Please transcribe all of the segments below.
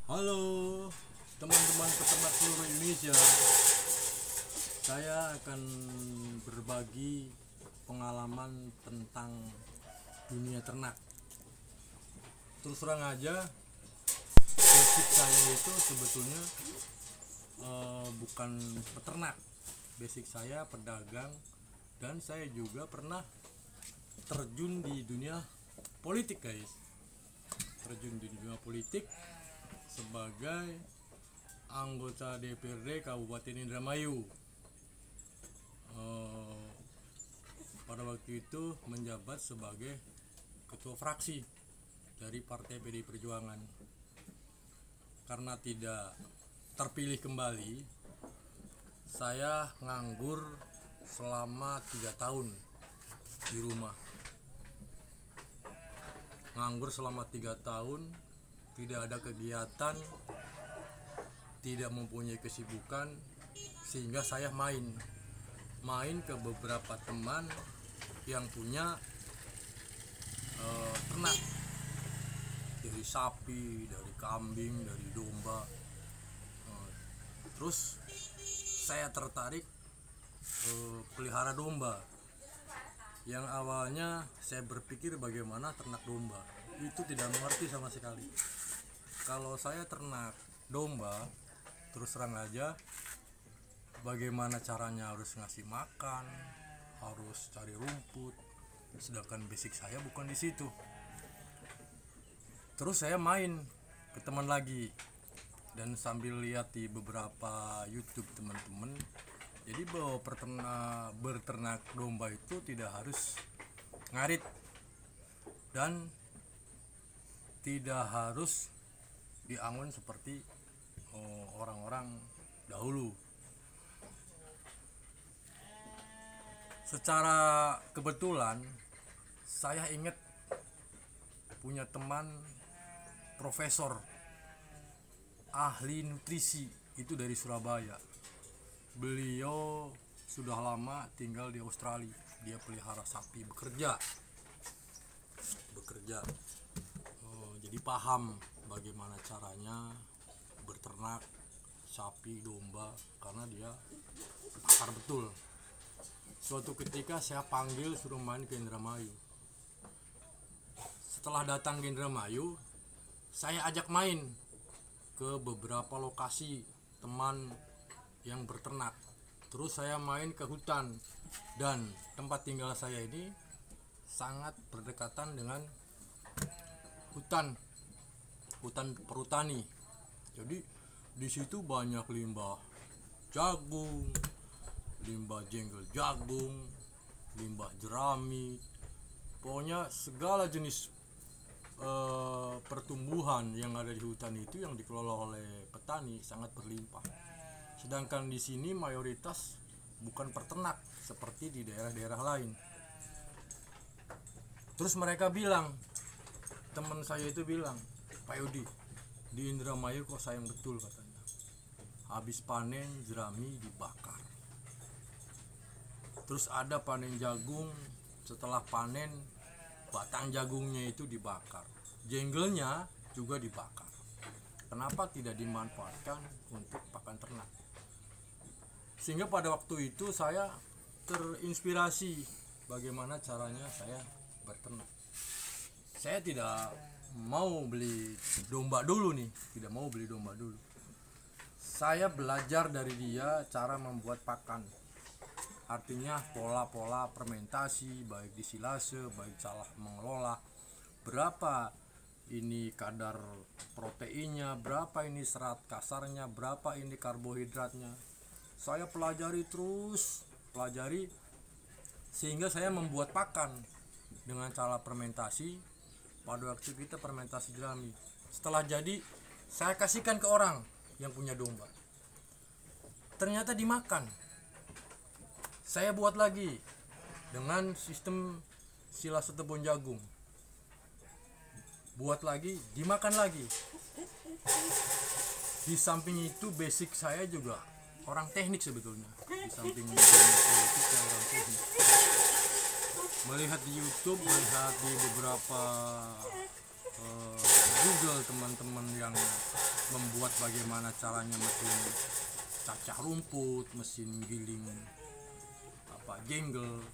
Halo teman-teman peternak seluruh Indonesia. Saya akan berbagi pengalaman tentang dunia ternak. Terus terang aja, basic saya itu sebetulnya bukan peternak. Basic saya pedagang, dan saya juga pernah terjun di dunia politik, guys. Terjun di dunia politik sebagai anggota DPRD Kabupaten Indramayu. Pada waktu itu menjabat sebagai ketua fraksi dari Partai PDI Perjuangan. Karena tidak terpilih kembali, saya nganggur selama 3 tahun di rumah. Nganggur selama 3 tahun, tidak ada kegiatan, tidak mempunyai kesibukan, sehingga saya main ke beberapa teman yang punya ternak, dari sapi, dari kambing, dari domba. Terus saya tertarik pelihara domba. Yang awalnya saya berpikir bagaimana ternak domba, itu tidak mengerti sama sekali. Kalau saya ternak domba, terus terang aja, bagaimana caranya harus ngasih makan, harus cari rumput, sedangkan basic saya bukan di situ. Terus saya main ke teman lagi, dan sambil lihat di beberapa YouTube teman-teman, jadi bahwa berternak domba itu tidak harus ngarit dan tidak harus diangon seperti orang-orang dahulu. Secara kebetulan saya ingat punya teman profesor ahli nutrisi, itu dari Surabaya. Beliau sudah lama tinggal di Australia. Dia pelihara sapi, bekerja. Jadi paham bagaimana caranya berternak sapi, domba, karena dia pakar betul. Suatu ketika saya panggil, suruh main ke Indramayu. Setelah datang ke Indramayu, saya ajak main ke beberapa lokasi teman yang berternak. Terus saya main ke hutan, dan tempat tinggal saya ini sangat berdekatan dengan hutan perhutani. Jadi di situ banyak limbah jagung, limbah jengkel jagung, limbah jerami, pokoknya segala jenis pertumbuhan yang ada di hutan itu yang dikelola oleh petani sangat berlimpah. Sedangkan di sini mayoritas bukan peternak seperti di daerah-daerah lain. Terus mereka bilang, teman saya itu bilang, Pak Yudi, di Indramayu kok sayang betul, katanya. Habis panen jerami dibakar. Terus ada panen jagung, setelah panen batang jagungnya itu dibakar. Jenggelnya juga dibakar. Kenapa tidak dimanfaatkan untuk pakan ternak? Sehingga pada waktu itu saya terinspirasi bagaimana caranya saya berternak. Saya tidak mau beli domba dulu nih, Saya belajar dari dia cara membuat pakan. Artinya pola-pola fermentasi, baik di silase, baik cara mengelola, berapa ini kadar proteinnya, berapa ini serat kasarnya, berapa ini karbohidratnya. Saya pelajari sehingga saya membuat pakan dengan cara fermentasi. Pada waktu kita fermentasi jerami, setelah jadi saya kasihkan ke orang yang punya domba. Ternyata dimakan. Saya buat lagi dengan sistem silase tepung jagung. Buat lagi, dimakan lagi. Di samping itu basic saya juga orang teknik sebetulnya. Di samping politik saya orang teknik. Melihat di YouTube, melihat di beberapa Google teman-teman yang membuat bagaimana caranya mesin cacah rumput, mesin giling jenggel,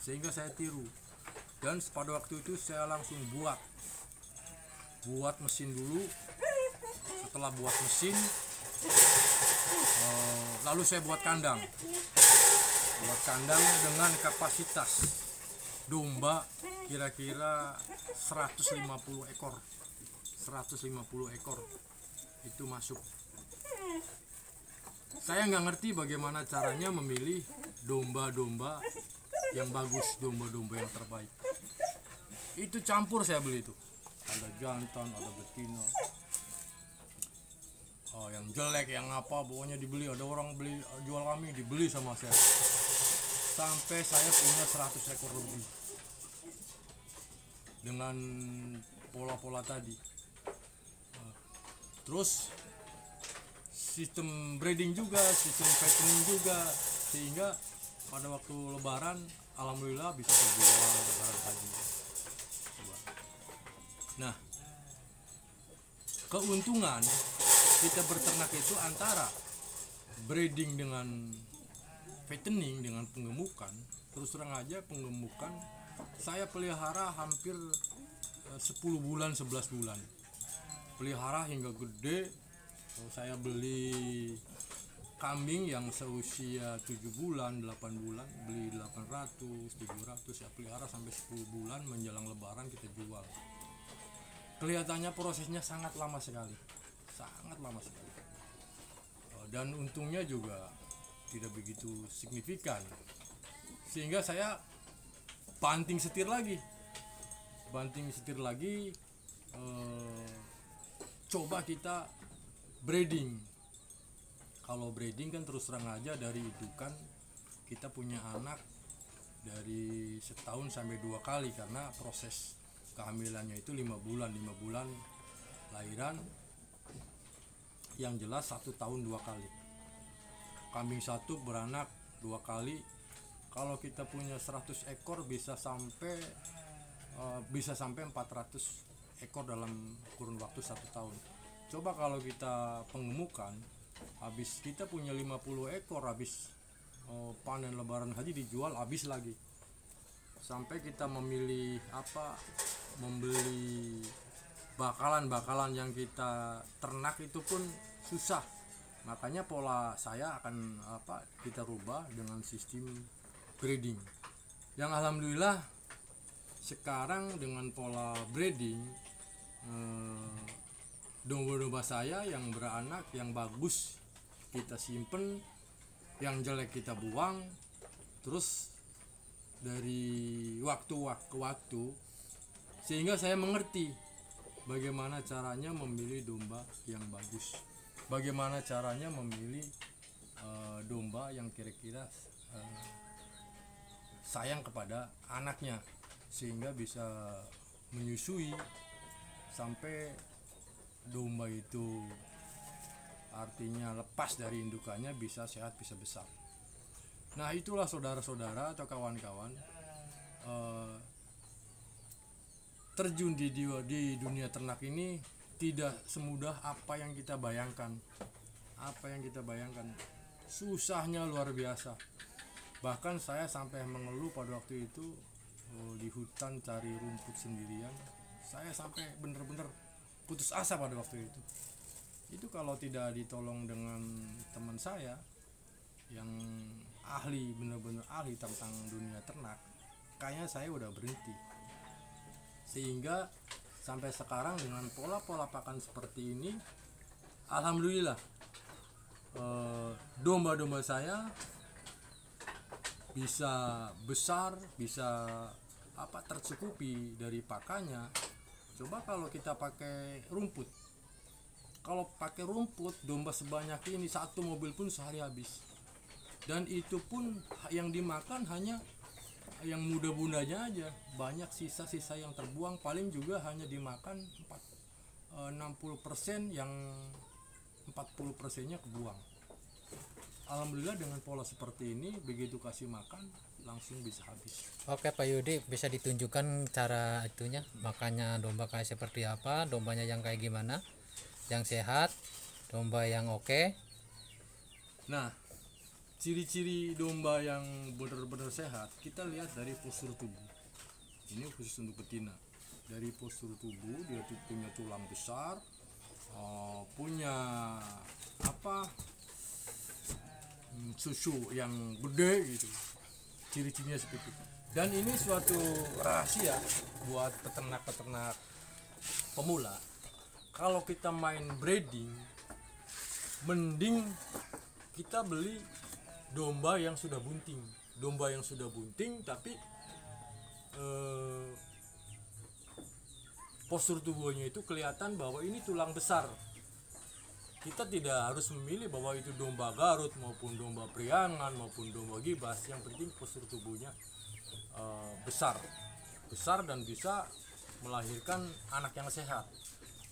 sehingga saya tiru. Dan pada waktu itu saya langsung buat mesin dulu. Setelah buat mesin, lalu saya buat kandang dengan kapasitas domba kira-kira 150 ekor itu masuk. Saya nggak ngerti bagaimana caranya memilih domba-domba yang bagus, domba-domba yang terbaik. Itu campur saya beli itu. Ada jantan, ada betina. Yang jelek, yang apa, pokoknya dibeli. Ada orang beli, jual kami, dibeli sama saya. Sampai saya punya 100 ekor lebih. Dengan pola-pola tadi. Terus sistem breeding juga, sistem fattening juga, sehingga pada waktu lebaran alhamdulillah bisa terjual lebaran haji. Nah, keuntungan kita berternak itu antara breeding dengan fattening dengan penggemukan. Terus terang aja, penggemukan saya pelihara hampir 10 bulan, 11 bulan. Pelihara hingga gede. Saya beli kambing yang seusia 7 bulan, 8 bulan, beli 800, 700, saya pelihara sampai 10 bulan, menjelang lebaran kita jual. Kelihatannya prosesnya sangat lama sekali. Dan untungnya juga tidak begitu signifikan. Sehingga saya banting setir lagi. Coba kita breeding. Kalau breeding kan terus terang aja dari indukan kita punya anak dari setahun sampai 2 kali, karena proses kehamilannya itu 5 bulan lahiran, yang jelas 1 tahun 2 kali. Kambing satu beranak 2 kali. Kalau kita punya 100 ekor bisa sampai 400 ekor dalam kurun waktu 1 tahun. Coba kalau kita pengemukan, habis kita punya 50 ekor, habis panen lebaran haji dijual habis lagi. Sampai kita membeli bakalan yang kita ternak itu pun susah. Makanya pola saya akan kita rubah dengan sistem breeding. Yang alhamdulillah sekarang dengan pola breeding, domba-domba saya yang beranak, yang bagus kita simpen, yang jelek kita buang. Terus dari waktu ke waktu, sehingga saya mengerti bagaimana caranya memilih domba yang bagus, bagaimana caranya memilih domba yang kira-kira sayang kepada anaknya, sehingga bisa menyusui sampai domba itu artinya lepas dari indukannya bisa sehat, bisa besar. Nah, itulah saudara-saudara atau kawan-kawan, terjun di dunia ternak ini tidak semudah apa yang kita bayangkan. Susahnya luar biasa. Bahkan saya sampai mengeluh pada waktu itu di hutan cari rumput sendirian. Saya sampai bener-bener putus asa pada waktu itu. Itu kalau tidak ditolong dengan teman saya yang ahli, benar-benar ahli tentang dunia ternak, kayaknya saya udah berhenti. Sehingga sampai sekarang dengan pola-pola pakan seperti ini, alhamdulillah domba-domba saya bisa besar, bisa tercukupi dari pakannya. Coba kalau kita pakai rumput, domba sebanyak ini 1 mobil pun sehari habis. Dan itu pun yang dimakan hanya yang muda-mudanya aja. Banyak sisa-sisa yang terbuang, paling juga hanya dimakan 60%, yang 40%-nya kebuang. Alhamdulillah dengan pola seperti ini, begitu kasih makan langsung bisa habis. Oke Pak Yudi, bisa ditunjukkan cara itunya, makannya domba kayak seperti apa, dombanya yang kayak gimana? yang sehat, domba yang oke. Nah, ciri-ciri domba yang benar-benar sehat kita lihat dari postur tubuh. Ini khusus untuk betina. Dari postur tubuh dia tuh punya tulang besar, punya apa susu yang gede gitu. Ciri-cirinya seperti itu. Dan ini suatu rahasia buat peternak-peternak pemula. Kalau kita main breeding, mending kita beli domba yang sudah bunting. Domba yang sudah bunting tapi postur tubuhnya itu kelihatan bahwa ini tulang besar. Kita tidak harus memilih bahwa itu domba Garut maupun domba Priangan maupun domba Gibas. Yang penting postur tubuhnya besar dan bisa melahirkan anak yang sehat.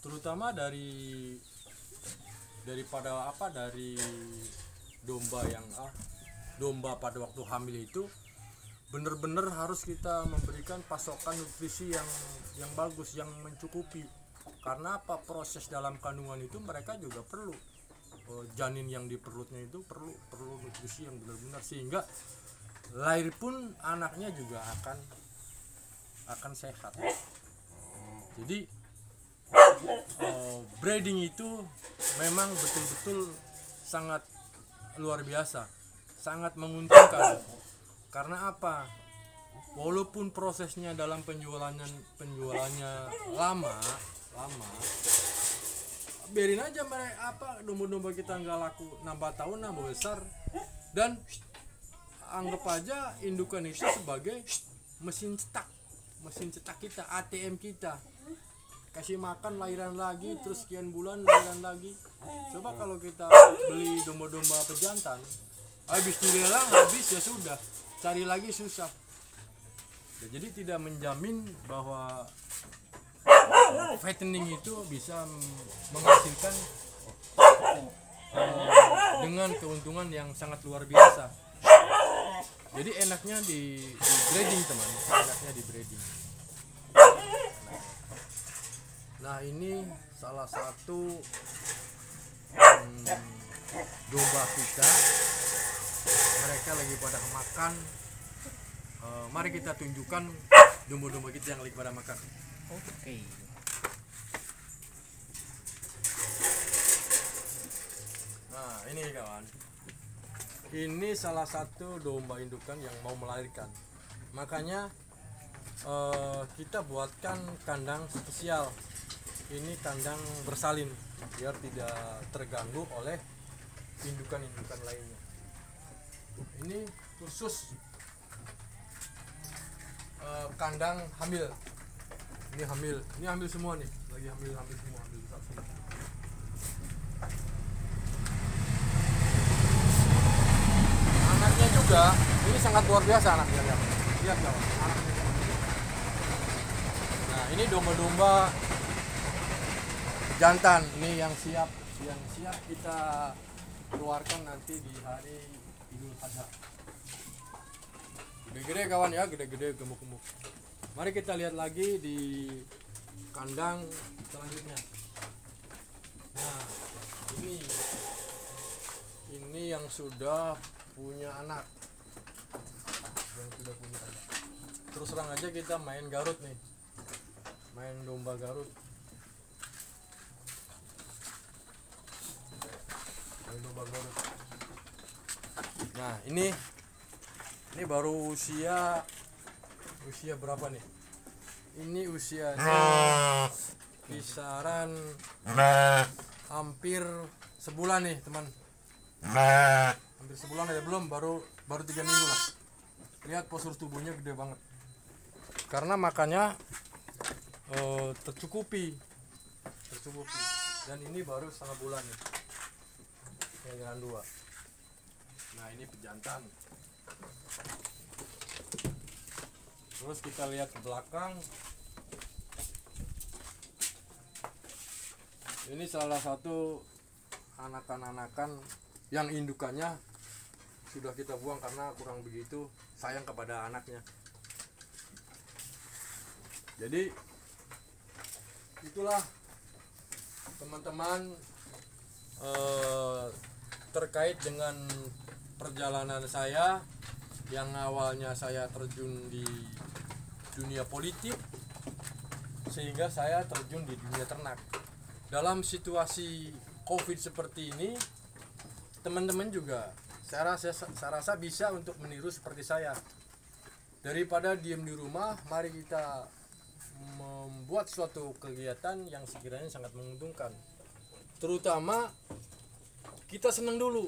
Terutama dari domba pada waktu hamil itu benar-benar harus kita memberikan pasokan nutrisi yang bagus, yang mencukupi. Karena apa? Proses dalam kandungan itu mereka juga perlu janin yang di perutnya itu perlu nutrisi yang benar-benar, sehingga lahir pun anaknya juga akan sehat. Jadi breeding itu memang betul-betul sangat luar biasa, sangat menguntungkan. Karena apa? Walaupun prosesnya dalam penjualannya lama, biarin aja mereka domba-domba kita nggak laku, nambah tahun nambah besar, dan anggap aja indukan itu sebagai mesin cetak kita, ATM kita. Kasih makan lahiran lagi, terus sekian bulan lahiran lagi. Coba kalau kita beli domba-domba pejantan, habis dilelang habis ya sudah, cari lagi susah. Jadi tidak menjamin bahwa fattening itu bisa menghasilkan dengan keuntungan yang sangat luar biasa. Jadi enaknya di breeding, teman, enaknya di breeding. Nah, ini salah satu domba kita. Mereka lagi pada makan. Mari kita tunjukkan domba-domba kita yang lagi pada makan. Oke. Nah, ini kawan. Ini salah satu domba indukan yang mau melahirkan. Makanya kita buatkan kandang spesial. Ini kandang bersalin biar tidak terganggu oleh indukan-indukan lainnya. Ini khusus kandang hamil. Ini hamil semua nih, lagi hamil semua, hamil besar semua. Anaknya juga ini sangat luar biasa anaknya, lihat kawan, anaknya. Nah, ini domba-domba jantan, ini yang siap kita keluarkan nanti di hari Idul Adha. Gede-gede kawan ya, gede-gede, gemuk-gemuk. Mari kita lihat lagi di kandang selanjutnya. Nah, ini yang sudah punya anak. Terus terang aja kita main Garut nih. Main domba Garut. Nah, ini baru usia berapa nih? Ini usianya kisaran hampir sebulan nih, teman. Hampir sebulan aja belum, baru 3 minggu lah. Lihat postur tubuhnya gede banget. Karena makannya tercukupi. Dan ini baru setengah bulan nih. Yang 2. Nah, ini pejantan. Terus kita lihat ke belakang. Ini salah satu anakan-anakan yang indukannya sudah kita buang karena kurang begitu sayang kepada anaknya. Jadi itulah teman-teman, terkait dengan perjalanan saya yang awalnya saya terjun di dunia politik sehingga saya terjun di dunia ternak. Dalam situasi COVID seperti ini, teman-teman juga saya rasa bisa untuk meniru seperti saya. Daripada diem di rumah, mari kita membuat suatu kegiatan yang sekiranya sangat menguntungkan. Terutama kita senang dulu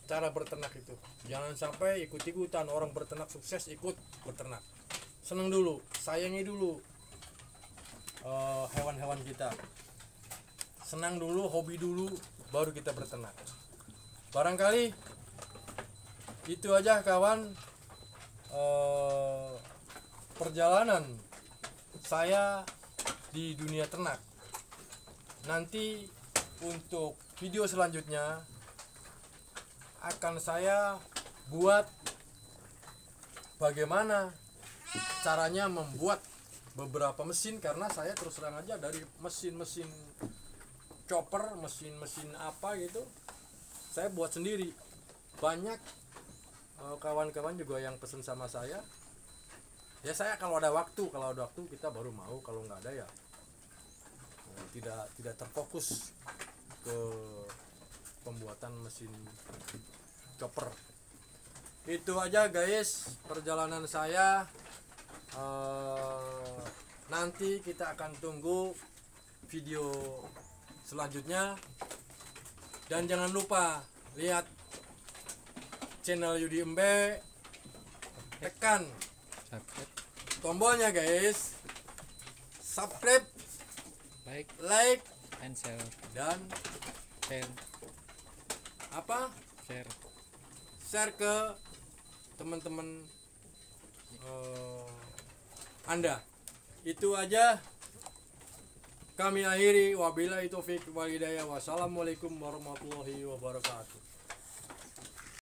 cara berternak itu. Jangan sampai ikut-ikutan orang berternak sukses ikut berternak. Senang dulu, sayangi dulu hewan-hewan kita. Senang dulu, hobi dulu, baru kita berternak. Barangkali itu aja kawan, perjalanan saya di dunia ternak. Nanti untuk video selanjutnya akan saya buat bagaimana caranya membuat beberapa mesin, karena saya terus terang aja dari mesin-mesin chopper, mesin-mesin apa gitu saya buat sendiri. Banyak kawan-kawan juga yang pesen sama saya. Ya saya kalau ada waktu kita baru mau, kalau nggak ada ya tidak terfokus ke pembuatan mesin chopper. Itu aja guys perjalanan saya. Nanti kita akan tunggu video selanjutnya, dan jangan lupa lihat channel Yudi Embe, tekan tombolnya guys, subscribe, like and share, dan share ke teman-teman Anda. Itu aja, kami akhiri. Wabillahi taufik wal hidayah. Wassalamualaikum warahmatullahi wabarakatuh.